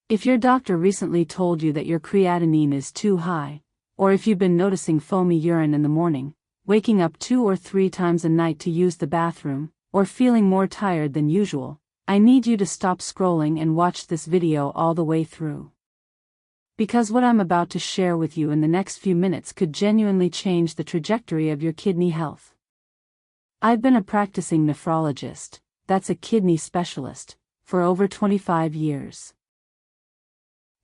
If your doctor recently told you that your creatinine is too high, or if you've been noticing foamy urine in the morning, waking up 2 or 3 times a night to use the bathroom, or feeling more tired than usual, I need you to stop scrolling and watch this video all the way through. Because what I'm about to share with you in the next few minutes could genuinely change the trajectory of your kidney health. I've been a practicing nephrologist, that's a kidney specialist, for over 25 years.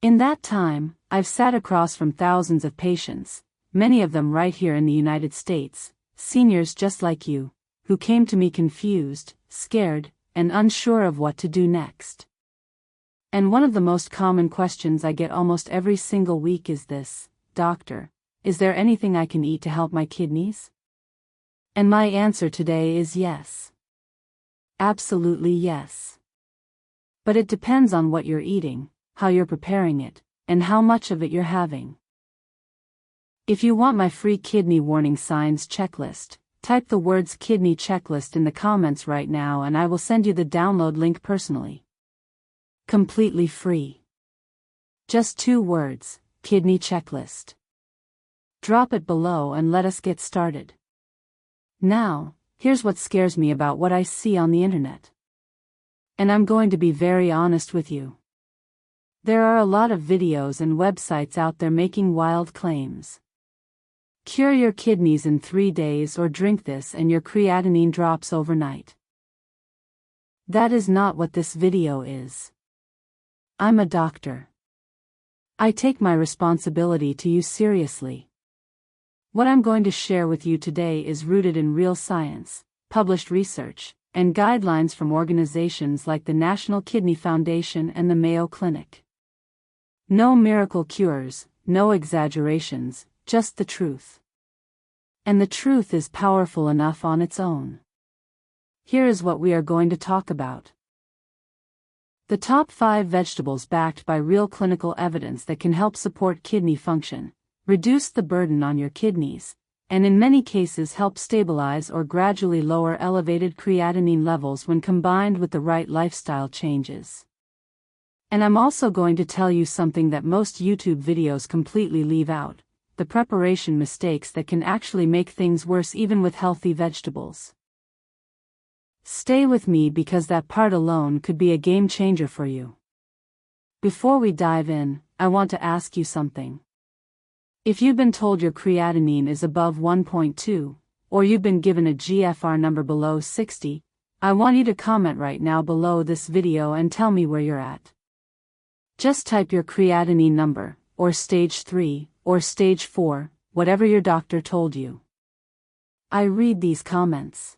In that time, I've sat across from thousands of patients, many of them right here in the United States, seniors just like you, who came to me confused, scared, and unsure of what to do next. And one of the most common questions I get almost every single week is this: "Doctor, is there anything I can eat to help my kidneys?" And my answer today is yes. Absolutely yes. But it depends on what you're eating, how you're preparing it, and how much of it you're having. If you want my free kidney warning signs checklist, type the words kidney checklist in the comments right now and I will send you the download link personally. Completely free. Just 2 words, kidney checklist. Drop it below and let us get started. Now, here's what scares me about what I see on the internet. And I'm going to be very honest with you. There are a lot of videos and websites out there making wild claims. Cure your kidneys in 3 days or drink this and your creatinine drops overnight. That is not what this video is. I'm a doctor. I take my responsibility to you seriously. What I'm going to share with you today is rooted in real science, published research, and guidelines from organizations like the National Kidney Foundation and the Mayo Clinic. No miracle cures, no exaggerations, just the truth. And the truth is powerful enough on its own. Here is what we are going to talk about. The top 5 vegetables backed by real clinical evidence that can help support kidney function, reduce the burden on your kidneys, and in many cases help stabilize or gradually lower elevated creatinine levels when combined with the right lifestyle changes. And I'm also going to tell you something that most YouTube videos completely leave out: the preparation mistakes that can actually make things worse even with healthy vegetables. Stay with me because that part alone could be a game changer for you. Before we dive in, I want to ask you something. If you've been told your creatinine is above 1.2, or you've been given a GFR number below 60, I want you to comment right now below this video and tell me where you're at. Just type your creatinine number, or stage 3, or stage 4, whatever your doctor told you. I read these comments.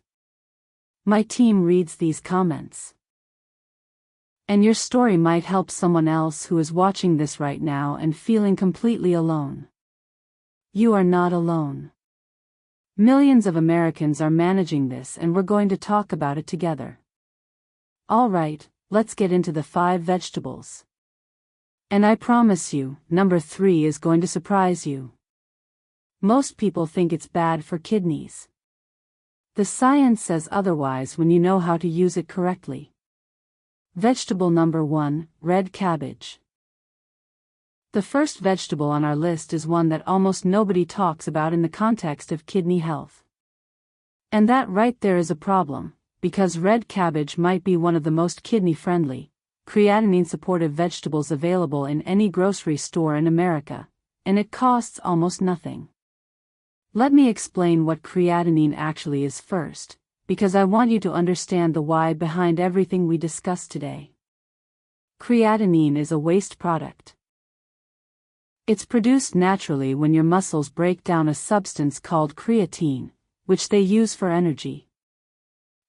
My team reads these comments. And your story might help someone else who is watching this right now and feeling completely alone. You are not alone. Millions of Americans are managing this and we're going to talk about it together. All right, let's get into the 5 vegetables. And I promise you, number 3 is going to surprise you. Most people think it's bad for kidneys. The science says otherwise when you know how to use it correctly. Vegetable number 1, red cabbage. The first vegetable on our list is one that almost nobody talks about in the context of kidney health. And that right there is a problem, because red cabbage might be one of the most kidney-friendly, creatinine-supportive vegetables available in any grocery store in America, and it costs almost nothing. Let me explain what creatinine actually is first, because I want you to understand the why behind everything we discussed today. Creatinine is a waste product. It's produced naturally when your muscles break down a substance called creatine, which they use for energy.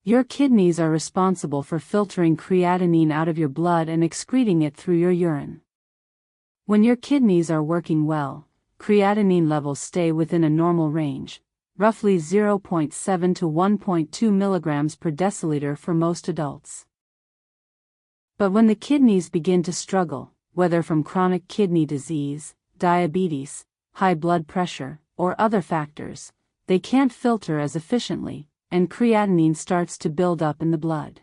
Your kidneys are responsible for filtering creatinine out of your blood and excreting it through your urine. When your kidneys are working well, creatinine levels stay within a normal range, roughly 0.7 to 1.2 milligrams per deciliter for most adults. But when the kidneys begin to struggle, whether from chronic kidney disease, diabetes, high blood pressure, or other factors, they can't filter as efficiently, and creatinine starts to build up in the blood.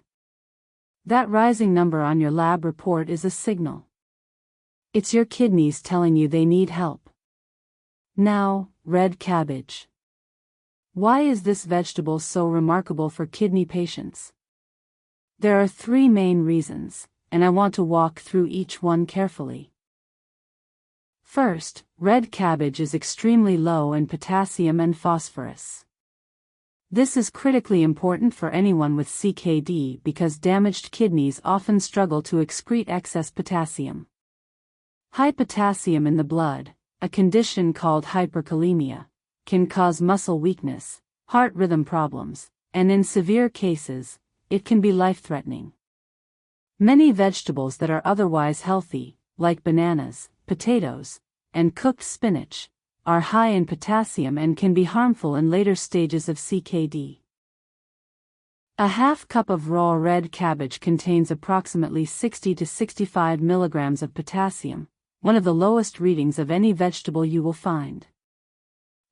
That rising number on your lab report is a signal. It's your kidneys telling you they need help. Now, red cabbage. Why is this vegetable so remarkable for kidney patients? There are three main reasons, and I want to walk through each one carefully. First, red cabbage is extremely low in potassium and phosphorus. This is critically important for anyone with CKD because damaged kidneys often struggle to excrete excess potassium. High potassium in the blood, a condition called hyperkalemia, can cause muscle weakness, heart rhythm problems, and in severe cases, it can be life-threatening. Many vegetables that are otherwise healthy, like bananas, potatoes, and cooked spinach, are high in potassium and can be harmful in later stages of CKD. A half cup of raw red cabbage contains approximately 60 to 65 milligrams of potassium, one of the lowest readings of any vegetable you will find.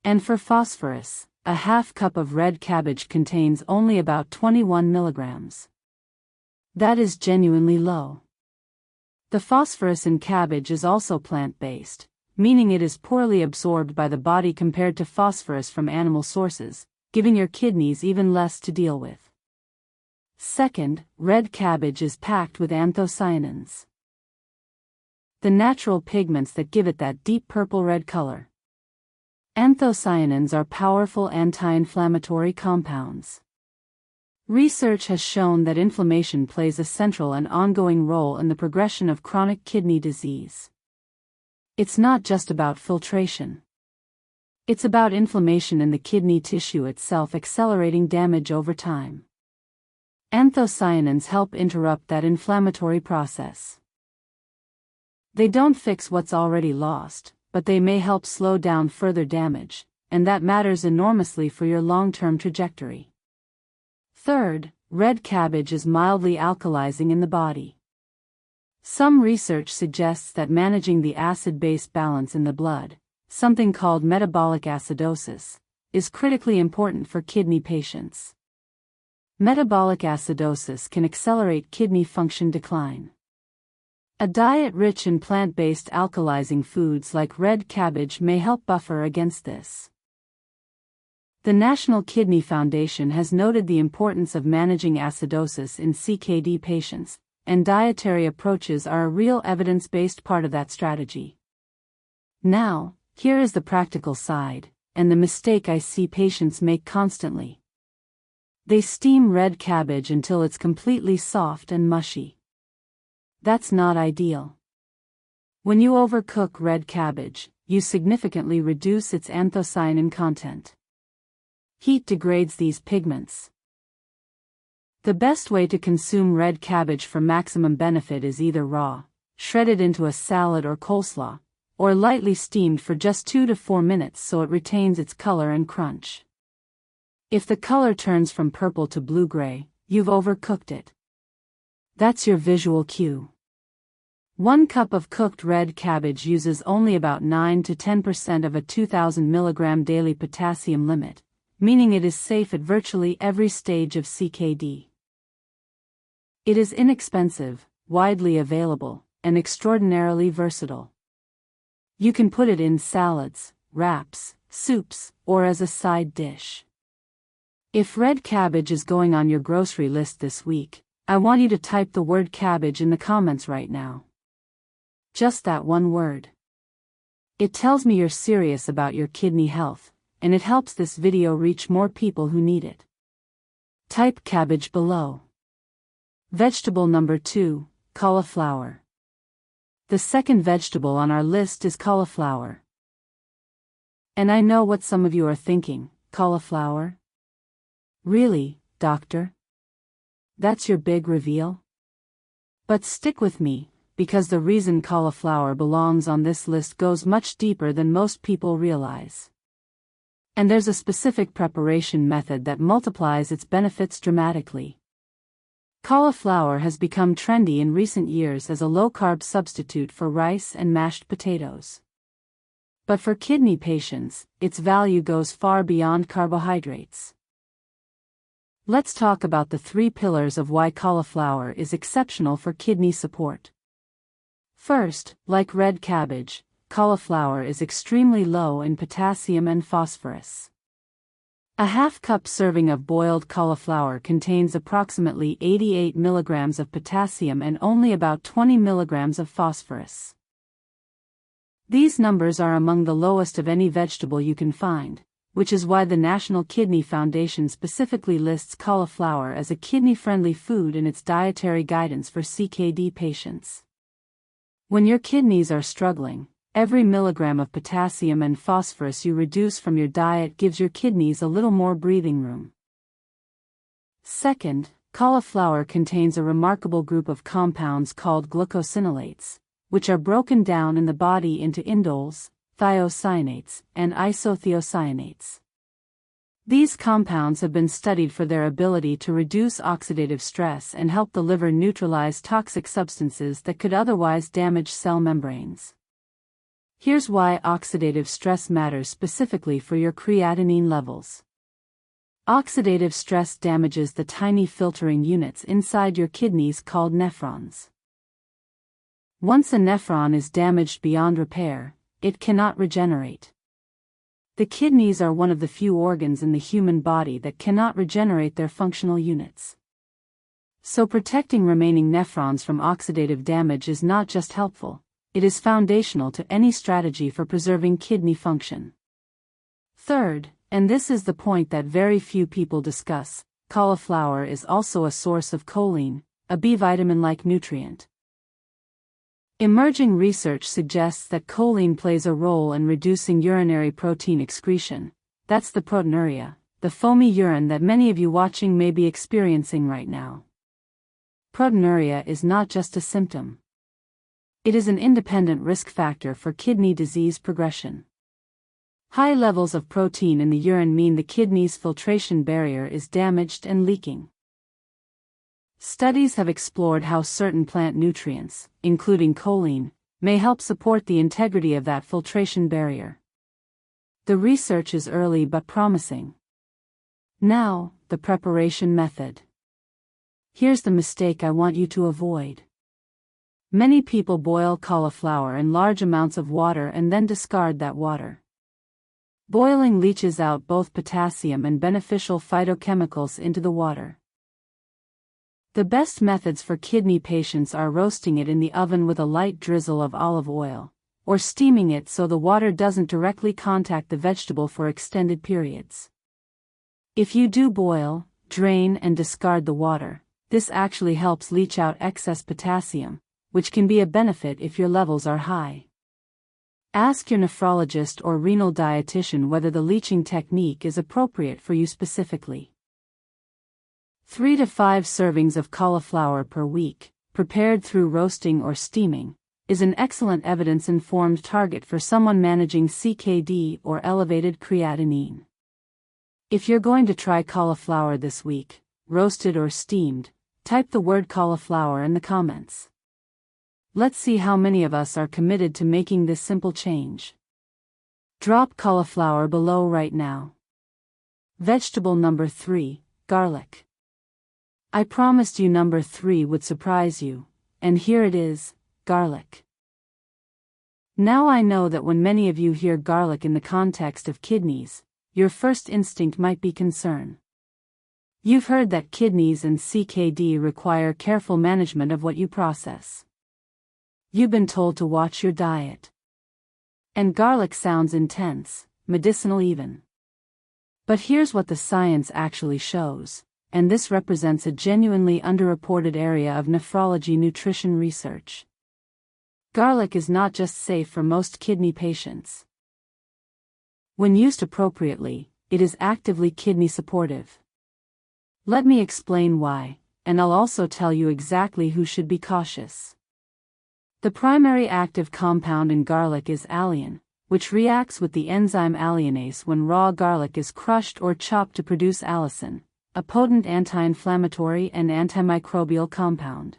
And for phosphorus, a half cup of red cabbage contains only about 21 milligrams. That is genuinely low. The phosphorus in cabbage is also plant-based, meaning it is poorly absorbed by the body compared to phosphorus from animal sources, giving your kidneys even less to deal with. Second, red cabbage is packed with anthocyanins, the natural pigments that give it that deep purple-red color. Anthocyanins are powerful anti-inflammatory compounds. Research has shown that inflammation plays a central and ongoing role in the progression of chronic kidney disease. It's not just about filtration. It's about inflammation in the kidney tissue itself accelerating damage over time. Anthocyanins help interrupt that inflammatory process. They don't fix what's already lost, but they may help slow down further damage, and that matters enormously for your long-term trajectory. Third, red cabbage is mildly alkalizing in the body. Some research suggests that managing the acid-base balance in the blood, something called metabolic acidosis, is critically important for kidney patients. Metabolic acidosis can accelerate kidney function decline. A diet rich in plant-based alkalizing foods like red cabbage may help buffer against this. The National Kidney Foundation has noted the importance of managing acidosis in CKD patients, and dietary approaches are a real evidence-based part of that strategy. Now, here is the practical side, and the mistake I see patients make constantly. They steam red cabbage until it's completely soft and mushy. That's not ideal. When you overcook red cabbage, you significantly reduce its anthocyanin content. Heat degrades these pigments. The best way to consume red cabbage for maximum benefit is either raw, shredded into a salad or coleslaw, or lightly steamed for just 2 to 4 minutes so it retains its color and crunch. If the color turns from purple to blue-gray, you've overcooked it. That's your visual cue. 1 cup of cooked red cabbage uses only about 9 to 10% of a 2,000 mg daily potassium limit, meaning it is safe at virtually every stage of CKD. It is inexpensive, widely available, and extraordinarily versatile. You can put it in salads, wraps, soups, or as a side dish. If red cabbage is going on your grocery list this week, I want you to type the word cabbage in the comments right now. Just that one word. It tells me you're serious about your kidney health, and it helps this video reach more people who need it. Type cabbage below. Vegetable number 2, cauliflower. The second vegetable on our list is cauliflower. And I know what some of you are thinking, cauliflower? Really, doctor? That's your big reveal? But stick with me, because the reason cauliflower belongs on this list goes much deeper than most people realize. And there's a specific preparation method that multiplies its benefits dramatically. Cauliflower has become trendy in recent years as a low-carb substitute for rice and mashed potatoes. But for kidney patients, its value goes far beyond carbohydrates. Let's talk about the 3 pillars of why cauliflower is exceptional for kidney support. First, like red cabbage, cauliflower is extremely low in potassium and phosphorus. A half-cup serving of boiled cauliflower contains approximately 88 milligrams of potassium and only about 20 milligrams of phosphorus. These numbers are among the lowest of any vegetable you can find, which is why the National Kidney Foundation specifically lists cauliflower as a kidney-friendly food in its dietary guidance for CKD patients. When your kidneys are struggling, every milligram of potassium and phosphorus you reduce from your diet gives your kidneys a little more breathing room. Second, cauliflower contains a remarkable group of compounds called glucosinolates, which are broken down in the body into indoles, thiocyanates, and isothiocyanates. These compounds have been studied for their ability to reduce oxidative stress and help the liver neutralize toxic substances that could otherwise damage cell membranes. Here's why oxidative stress matters specifically for your creatinine levels. Oxidative stress damages the tiny filtering units inside your kidneys called nephrons. Once a nephron is damaged beyond repair, it cannot regenerate. The kidneys are one of the few organs in the human body that cannot regenerate their functional units. So protecting remaining nephrons from oxidative damage is not just helpful, it is foundational to any strategy for preserving kidney function. Third, and this is the point that very few people discuss, cauliflower is also a source of choline, a B vitamin-like nutrient. Emerging research suggests that choline plays a role in reducing urinary protein excretion. That's the proteinuria, the foamy urine that many of you watching may be experiencing right now. Proteinuria is not just a symptom. It is an independent risk factor for kidney disease progression. High levels of protein in the urine mean the kidney's filtration barrier is damaged and leaking. Studies have explored how certain plant nutrients, including choline, may help support the integrity of that filtration barrier. The research is early but promising. Now, the preparation method. Here's the mistake I want you to avoid. Many people boil cauliflower in large amounts of water and then discard that water. Boiling leaches out both potassium and beneficial phytochemicals into the water. The best methods for kidney patients are roasting it in the oven with a light drizzle of olive oil, or steaming it so the water doesn't directly contact the vegetable for extended periods. If you do boil, drain and discard the water, this actually helps leach out excess potassium, which can be a benefit if your levels are high. Ask your nephrologist or renal dietitian whether the leaching technique is appropriate for you specifically. 3 to 5 servings of cauliflower per week, prepared through roasting or steaming, is an excellent evidence-informed target for someone managing CKD or elevated creatinine. If you're going to try cauliflower this week, roasted or steamed, type the word cauliflower in the comments. Let's see how many of us are committed to making this simple change. Drop cauliflower below right now. Vegetable number 3, garlic. I promised you number 3 would surprise you, and here it is, garlic. Now I know that when many of you hear garlic in the context of kidneys, your first instinct might be concern. You've heard that kidneys and CKD require careful management of what you process. You've been told to watch your diet. And garlic sounds intense, medicinal even. But here's what the science actually shows, and this represents a genuinely underreported area of nephrology nutrition research. Garlic is not just safe for most kidney patients. When used appropriately, it is actively kidney supportive. Let me explain why, and I'll also tell you exactly who should be cautious. The primary active compound in garlic is alliin, which reacts with the enzyme alliinase when raw garlic is crushed or chopped to produce allicin, a potent anti-inflammatory and antimicrobial compound.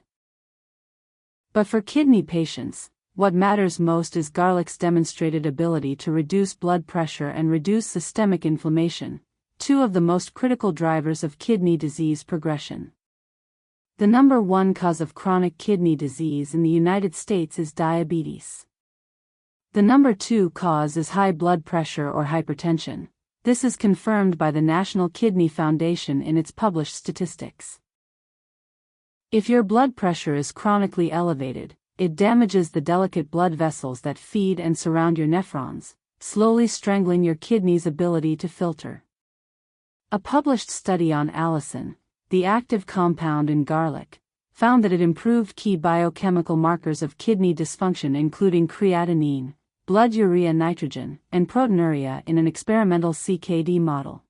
But for kidney patients, what matters most is garlic's demonstrated ability to reduce blood pressure and reduce systemic inflammation, two of the most critical drivers of kidney disease progression. The number one cause of chronic kidney disease in the United States is diabetes. The number two cause is high blood pressure or hypertension. This is confirmed by the National Kidney Foundation in its published statistics. If your blood pressure is chronically elevated, it damages the delicate blood vessels that feed and surround your nephrons, slowly strangling your kidney's ability to filter. A published study on allicin, the active compound in garlic, found that it improved key biochemical markers of kidney dysfunction including creatinine, blood urea nitrogen, and proteinuria in an experimental CKD model.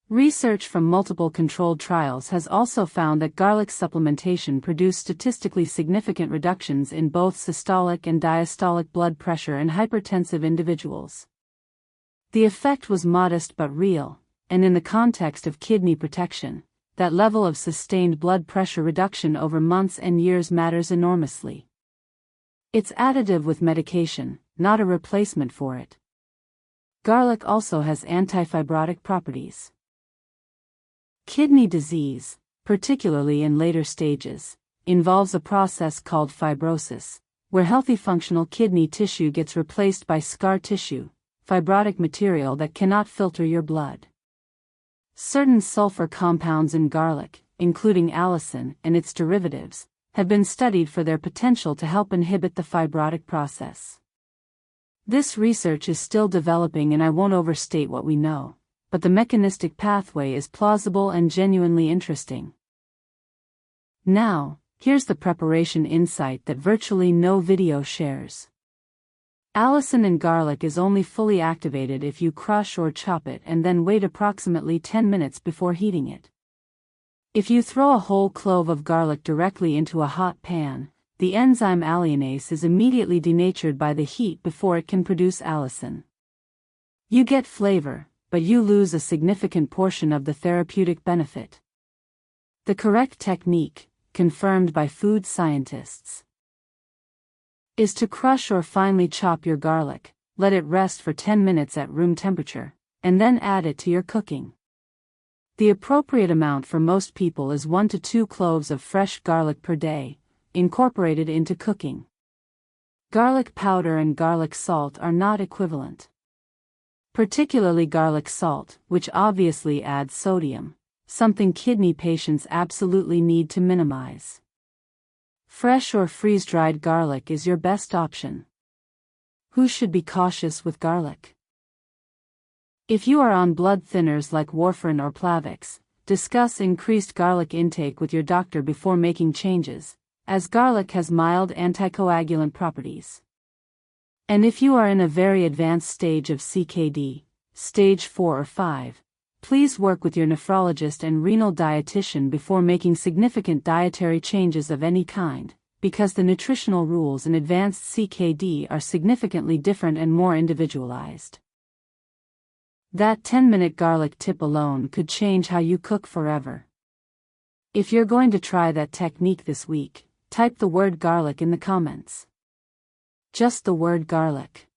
Research from multiple controlled trials has also found that garlic supplementation produced statistically significant reductions in both systolic and diastolic blood pressure in hypertensive individuals. The effect was modest but real, and in the context of kidney protection, that level of sustained blood pressure reduction over months and years matters enormously. It's additive with medication, not a replacement for it. Garlic also has antifibrotic properties. Kidney disease, particularly in later stages, involves a process called fibrosis, where healthy functional kidney tissue gets replaced by scar tissue, fibrotic material that cannot filter your blood. Certain sulfur compounds in garlic, including allicin and its derivatives, have been studied for their potential to help inhibit the fibrotic process. This research is still developing and I won't overstate what we know, but the mechanistic pathway is plausible and genuinely interesting. Now, here's the preparation insight that virtually no video shares. Allicin in garlic is only fully activated if you crush or chop it and then wait approximately 10 minutes before heating it. If you throw a whole clove of garlic directly into a hot pan, the enzyme alliinase is immediately denatured by the heat before it can produce allicin. You get flavor, but you lose a significant portion of the therapeutic benefit. The correct technique, confirmed by food scientists, is to crush or finely chop your garlic, let it rest for 10 minutes at room temperature, and then add it to your cooking. The appropriate amount for most people is 1 to 2 cloves of fresh garlic per day, incorporated into cooking. Garlic powder and garlic salt are not equivalent. Particularly garlic salt, which obviously adds sodium, something kidney patients absolutely need to minimize. Fresh or freeze-dried garlic is your best option. Who should be cautious with garlic? If you are on blood thinners like warfarin or Plavix, discuss increased garlic intake with your doctor before making changes, as garlic has mild anticoagulant properties. And if you are in a very advanced stage of CKD, stage 4 or 5, please work with your nephrologist and renal dietitian before making significant dietary changes of any kind, because the nutritional rules in advanced CKD are significantly different and more individualized. That 10-minute garlic tip alone could change how you cook forever. If you're going to try that technique this week, type the word garlic in the comments. Just the word garlic.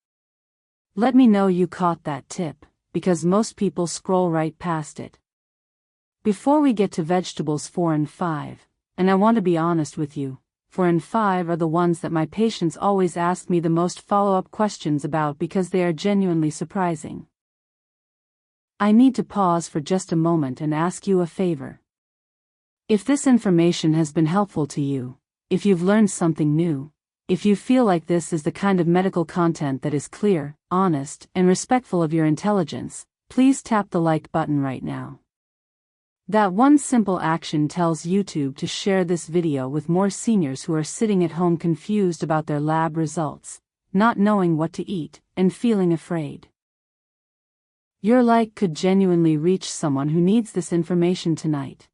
Let me know you caught that tip, because most people scroll right past it. Before we get to vegetables 4 and 5, and I want to be honest with you, 4 and 5 are the ones that my patients always ask me the most follow-up questions about because they are genuinely surprising. I need to pause for just a moment and ask you a favor. If this information has been helpful to you, if you've learned something new, if you feel like this is the kind of medical content that is clear, honest, and respectful of your intelligence, please tap the like button right now. That one simple action tells YouTube to share this video with more seniors who are sitting at home confused about their lab results, not knowing what to eat, and feeling afraid. Your like could genuinely reach someone who needs this information tonight.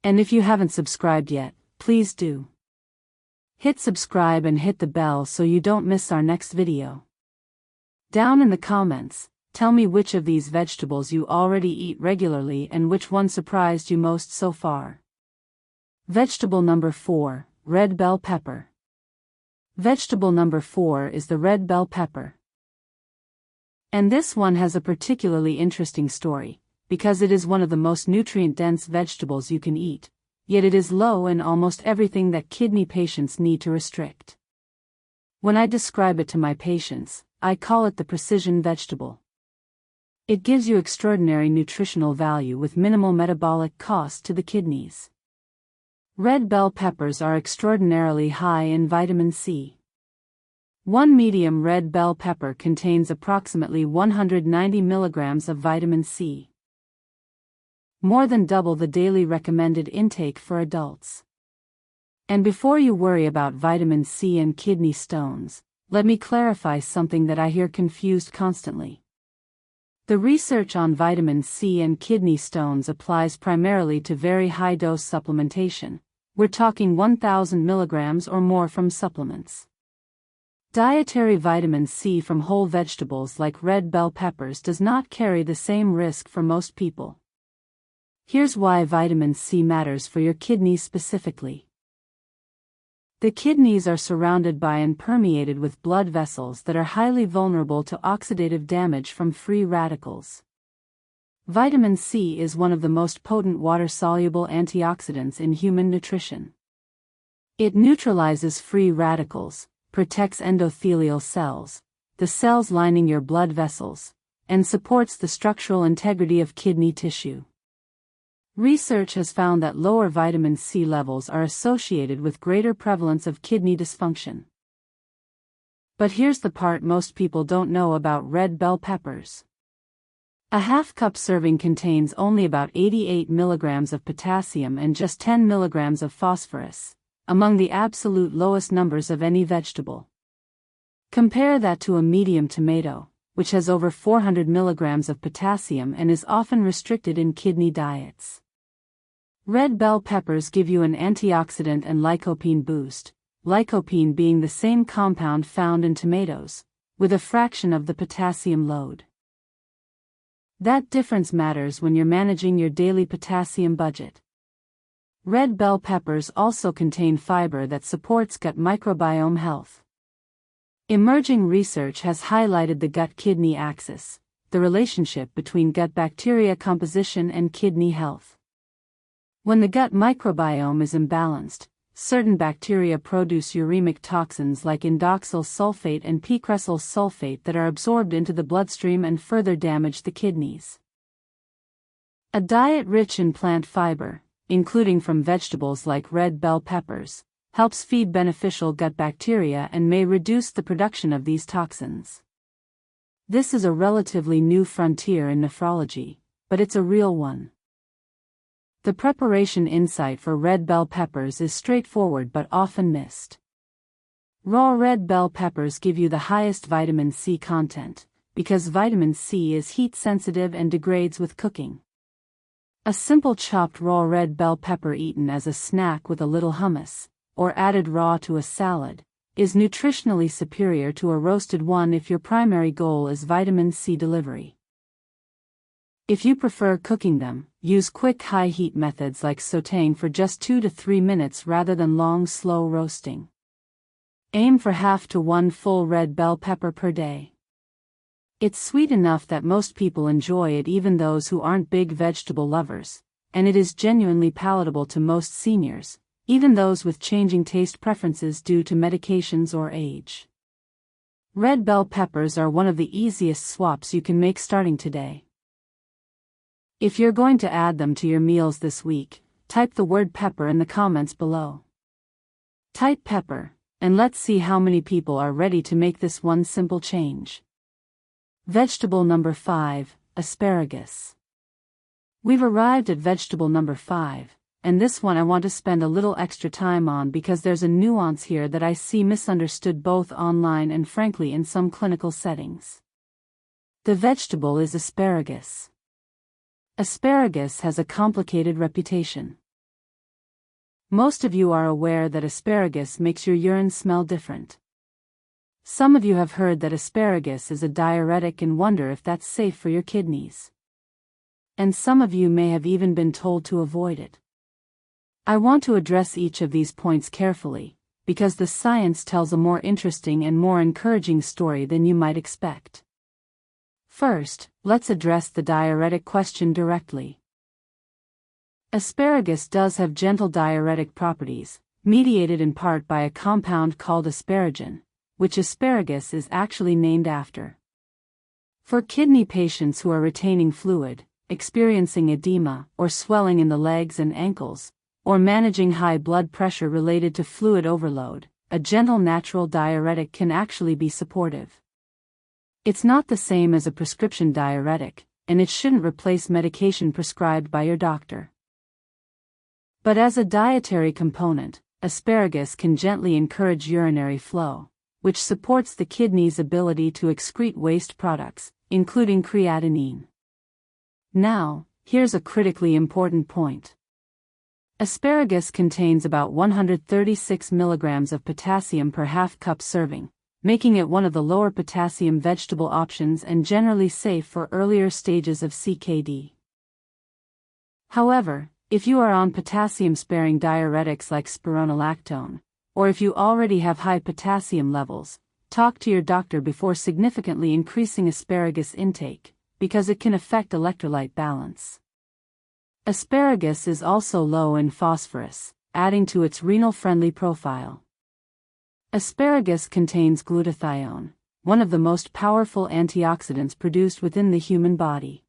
And if you haven't subscribed yet, please do. Hit subscribe and hit the bell so you don't miss our next video. Down in the comments, tell me which of these vegetables you already eat regularly and which one surprised you most so far. Vegetable number 4, red bell pepper. Vegetable number 4 is the red bell pepper. And this one has a particularly interesting story, because it is one of the most nutrient-dense vegetables you can eat. yet it is low in almost everything that kidney patients need to restrict. When I describe it to my patients, I call it the precision vegetable. It gives you extraordinary nutritional value with minimal metabolic cost to the kidneys. Red bell peppers are extraordinarily high in vitamin C. One medium red bell pepper contains approximately 190 milligrams of vitamin C, more than double the daily recommended intake for adults. And before you worry about vitamin C and kidney stones, let me clarify something that I hear confused constantly. The research on vitamin C and kidney stones applies primarily to very high-dose supplementation. We're talking 1,000 milligrams or more from supplements. Dietary vitamin C from whole vegetables like red bell peppers does not carry the same risk for most people. Here's why vitamin C matters for your kidneys specifically. The kidneys are surrounded by and permeated with blood vessels that are highly vulnerable to oxidative damage from free radicals. Vitamin C is one of the most potent water-soluble antioxidants in human nutrition. It neutralizes free radicals, protects endothelial cells, the cells lining your blood vessels, and supports the structural integrity of kidney tissue. Research has found that lower vitamin C levels are associated with greater prevalence of kidney dysfunction. But here's the part most people don't know about red bell peppers. A half-cup serving contains only about 88 milligrams of potassium and just 10 milligrams of phosphorus, among the absolute lowest numbers of any vegetable. Compare that to a medium tomato, which has over 400 milligrams of potassium and is often restricted in kidney diets. Red bell peppers give you an antioxidant and lycopene boost, lycopene being the same compound found in tomatoes, with a fraction of the potassium load. That difference matters when you're managing your daily potassium budget. Red bell peppers also contain fiber that supports gut microbiome health. Emerging research has highlighted the gut-kidney axis, the relationship between gut bacteria composition and kidney health. When the gut microbiome is imbalanced, certain bacteria produce uremic toxins like indoxyl sulfate and picresyl sulfate that are absorbed into the bloodstream and further damage the kidneys. A diet rich in plant fiber, including from vegetables like red bell peppers, helps feed beneficial gut bacteria and may reduce the production of these toxins. This is a relatively new frontier in nephrology, but it's a real one. The preparation insight for red bell peppers is straightforward but often missed. Raw red bell peppers give you the highest vitamin C content, because vitamin C is heat-sensitive and degrades with cooking. A simple chopped raw red bell pepper eaten as a snack with a little hummus, or added raw to a salad, is nutritionally superior to a roasted one if your primary goal is vitamin C delivery. If you prefer cooking them, use quick high-heat methods like sautéing for just 2 to 3 minutes rather than long slow roasting. Aim for half to 1 full red bell pepper per day. It's sweet enough that most people enjoy it, even those who aren't big vegetable lovers, and it is genuinely palatable to most seniors, even those with changing taste preferences due to medications or age. Red bell peppers are one of the easiest swaps you can make starting today. If you're going to add them to your meals this week, type the word pepper in the comments below. Type pepper, and let's see how many people are ready to make this one simple change. Vegetable number 5, asparagus. We've arrived at vegetable number 5, and this one I want to spend a little extra time on because there's a nuance here that I see misunderstood both online and frankly in some clinical settings. The vegetable is asparagus. Asparagus has a complicated reputation. Most of you are aware that asparagus makes your urine smell different. Some of you have heard that asparagus is a diuretic and wonder if that's safe for your kidneys. And some of you may have even been told to avoid it. I want to address each of these points carefully, because the science tells a more interesting and more encouraging story than you might expect. First, let's address the diuretic question directly. Asparagus does have gentle diuretic properties, mediated in part by a compound called asparagine, which asparagus is actually named after. For kidney patients who are retaining fluid, experiencing edema or swelling in the legs and ankles, or managing high blood pressure related to fluid overload, a gentle natural diuretic can actually be supportive. It's not the same as a prescription diuretic, and it shouldn't replace medication prescribed by your doctor. But as a dietary component, asparagus can gently encourage urinary flow, which supports the kidney's ability to excrete waste products, including creatinine. Now, here's a critically important point. Asparagus contains about 136 milligrams of potassium per half-cup serving, making it one of the lower potassium vegetable options and generally safe for earlier stages of CKD. However, if you are on potassium-sparing diuretics like spironolactone, or if you already have high potassium levels, talk to your doctor before significantly increasing asparagus intake, because it can affect electrolyte balance. Asparagus is also low in phosphorus, adding to its renal-friendly profile. Asparagus contains glutathione, one of the most powerful antioxidants produced within the human body.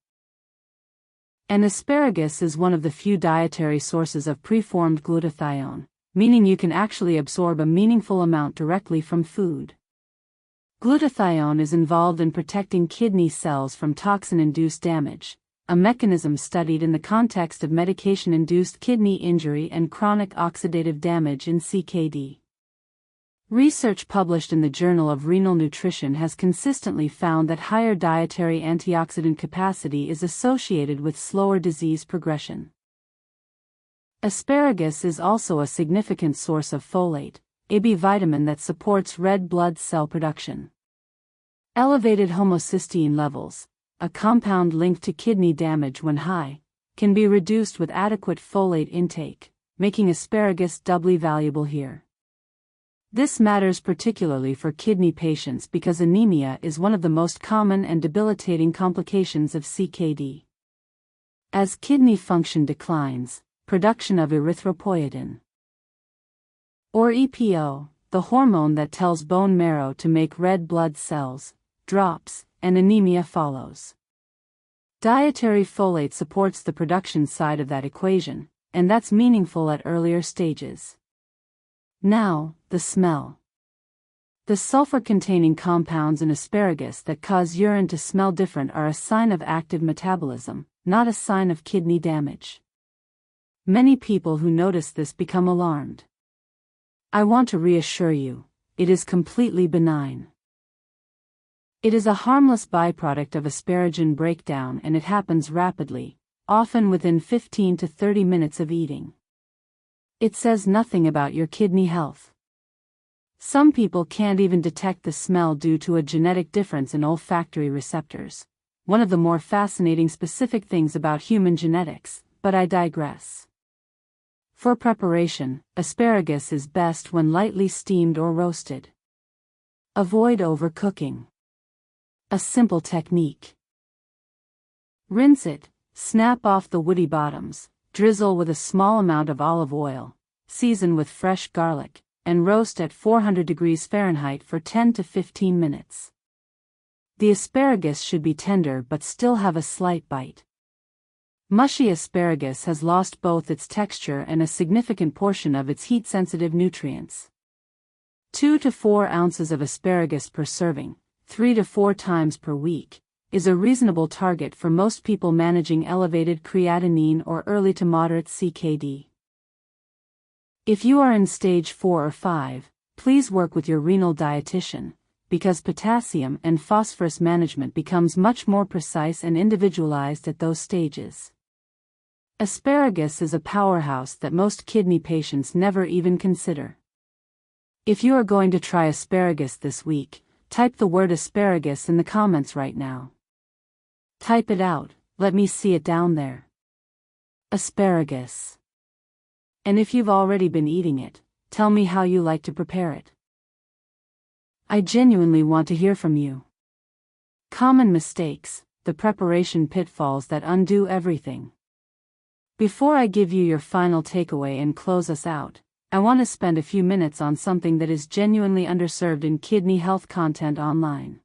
And asparagus is one of the few dietary sources of preformed glutathione, meaning you can actually absorb a meaningful amount directly from food. Glutathione is involved in protecting kidney cells from toxin-induced damage, a mechanism studied in the context of medication-induced kidney injury and chronic oxidative damage in CKD. Research published in the Journal of Renal Nutrition has consistently found that higher dietary antioxidant capacity is associated with slower disease progression. Asparagus is also a significant source of folate, a B vitamin that supports red blood cell production. Elevated homocysteine levels, a compound linked to kidney damage when high, can be reduced with adequate folate intake, making asparagus doubly valuable here. This matters particularly for kidney patients because anemia is one of the most common and debilitating complications of CKD. As kidney function declines, production of erythropoietin, or EPO, the hormone that tells bone marrow to make red blood cells, drops, and anemia follows. Dietary folate supports the production side of that equation, and that's meaningful at earlier stages. Now, the smell. The sulfur-containing compounds in asparagus that cause urine to smell different are a sign of active metabolism, not a sign of kidney damage. Many people who notice this become alarmed. I want to reassure you, it is completely benign. It is a harmless byproduct of asparagine breakdown and it happens rapidly, often within 15 to 30 minutes of eating. It says nothing about your kidney health. Some people can't even detect the smell due to a genetic difference in olfactory receptors, one of the more fascinating specific things about human genetics, but I digress. For preparation, asparagus is best when lightly steamed or roasted. Avoid overcooking. A simple technique. Rinse it, snap off the woody bottoms, drizzle with a small amount of olive oil, season with fresh garlic, and roast at 400 degrees Fahrenheit for 10 to 15 minutes. The asparagus should be tender but still have a slight bite. Mushy asparagus has lost both its texture and a significant portion of its heat-sensitive nutrients. 2 to 4 ounces of asparagus per serving, 3 to 4 times per week, is a reasonable target for most people managing elevated creatinine or early to moderate CKD. If you are in stage 4 or 5, please work with your renal dietitian, because potassium and phosphorus management becomes much more precise and individualized at those stages. Asparagus is a powerhouse that most kidney patients never even consider. If you are going to try asparagus this week, type the word asparagus in the comments right now. Type it out, let me see it down there. Asparagus. And if you've already been eating it, tell me how you like to prepare it. I genuinely want to hear from you. Common mistakes, the preparation pitfalls that undo everything. Before I give you your final takeaway and close us out, I want to spend a few minutes on something that is genuinely underserved in kidney health content online.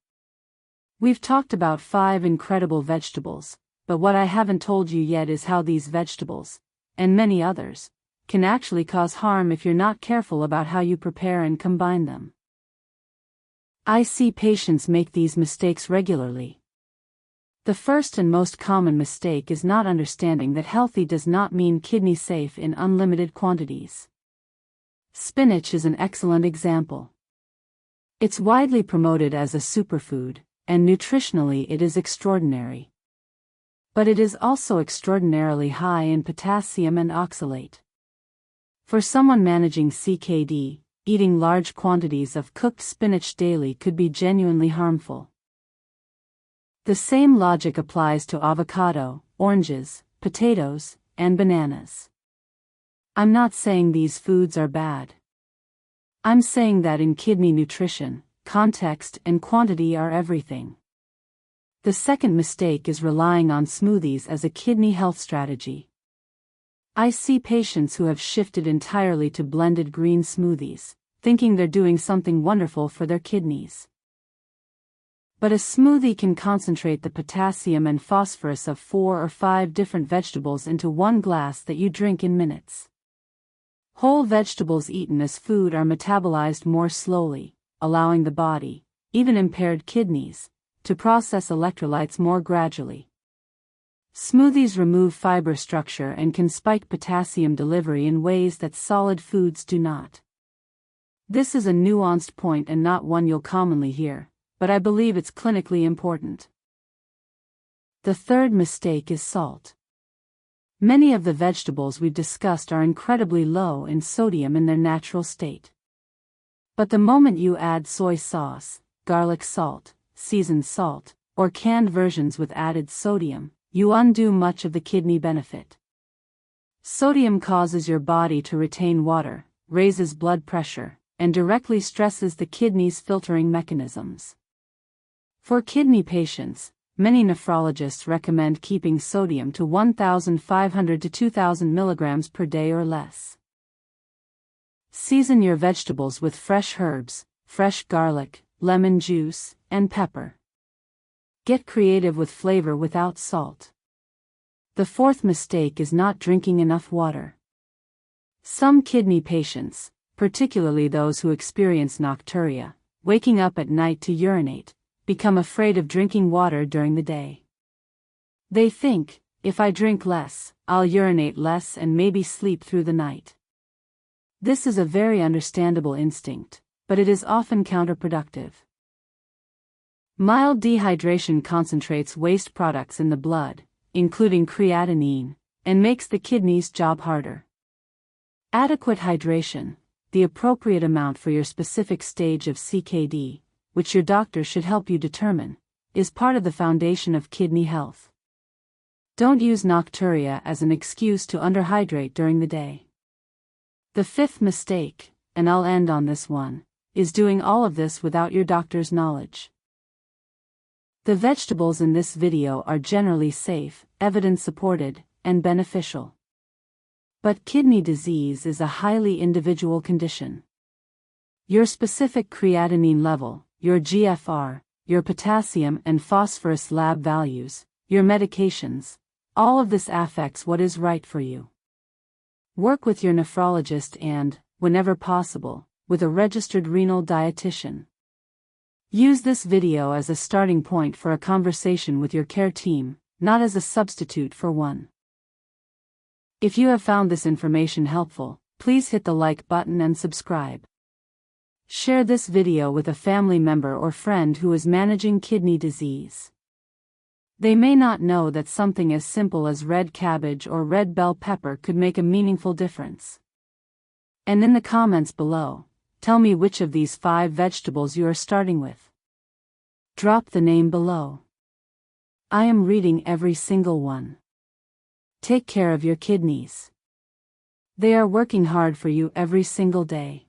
We've talked about 5 incredible vegetables, but what I haven't told you yet is how these vegetables, and many others, can actually cause harm if you're not careful about how you prepare and combine them. I see patients make these mistakes regularly. The first and most common mistake is not understanding that healthy does not mean kidney safe in unlimited quantities. Spinach is an excellent example. It's widely promoted as a superfood, and nutritionally it is extraordinary. But it is also extraordinarily high in potassium and oxalate. For someone managing CKD, eating large quantities of cooked spinach daily could be genuinely harmful. The same logic applies to avocado, oranges, potatoes, and bananas. I'm not saying these foods are bad. I'm saying that in kidney nutrition, context and quantity are everything. The second mistake is relying on smoothies as a kidney health strategy. I see patients who have shifted entirely to blended green smoothies, thinking they're doing something wonderful for their kidneys. But a smoothie can concentrate the potassium and phosphorus of 4 or 5 different vegetables into one glass that you drink in minutes. Whole vegetables eaten as food are metabolized more slowly, allowing the body, even impaired kidneys, to process electrolytes more gradually. Smoothies remove fiber structure and can spike potassium delivery in ways that solid foods do not. This is a nuanced point and not one you'll commonly hear, but I believe it's clinically important. The third mistake is salt. Many of the vegetables we've discussed are incredibly low in sodium in their natural state. But the moment you add soy sauce, garlic salt, seasoned salt, or canned versions with added sodium, you undo much of the kidney benefit. Sodium causes your body to retain water, raises blood pressure, and directly stresses the kidney's filtering mechanisms. For kidney patients, many nephrologists recommend keeping sodium to 1,500 to 2,000 milligrams per day or less. Season your vegetables with fresh herbs, fresh garlic, lemon juice, and pepper. Get creative with flavor without salt. The fourth mistake is not drinking enough water. Some kidney patients, particularly those who experience nocturia, waking up at night to urinate, become afraid of drinking water during the day. They think, if I drink less, I'll urinate less and maybe sleep through the night. This is a very understandable instinct, but it is often counterproductive. Mild dehydration concentrates waste products in the blood, including creatinine, and makes the kidney's job harder. Adequate hydration, the appropriate amount for your specific stage of CKD, which your doctor should help you determine, is part of the foundation of kidney health. Don't use nocturia as an excuse to underhydrate during the day. The fifth mistake, and I'll end on this one, is doing all of this without your doctor's knowledge. The vegetables in this video are generally safe, evidence-supported, and beneficial. But kidney disease is a highly individual condition. Your specific creatinine level, your GFR, your potassium and phosphorus lab values, your medications, all of this affects what is right for you. Work with your nephrologist and, whenever possible, with a registered renal dietitian. Use this video as a starting point for a conversation with your care team, not as a substitute for one. If you have found this information helpful, please hit the like button and subscribe. Share this video with a family member or friend who is managing kidney disease. They may not know that something as simple as red cabbage or red bell pepper could make a meaningful difference. And in the comments below, tell me which of these 5 vegetables you are starting with. Drop the name below. I am reading every single one. Take care of your kidneys. They are working hard for you every single day.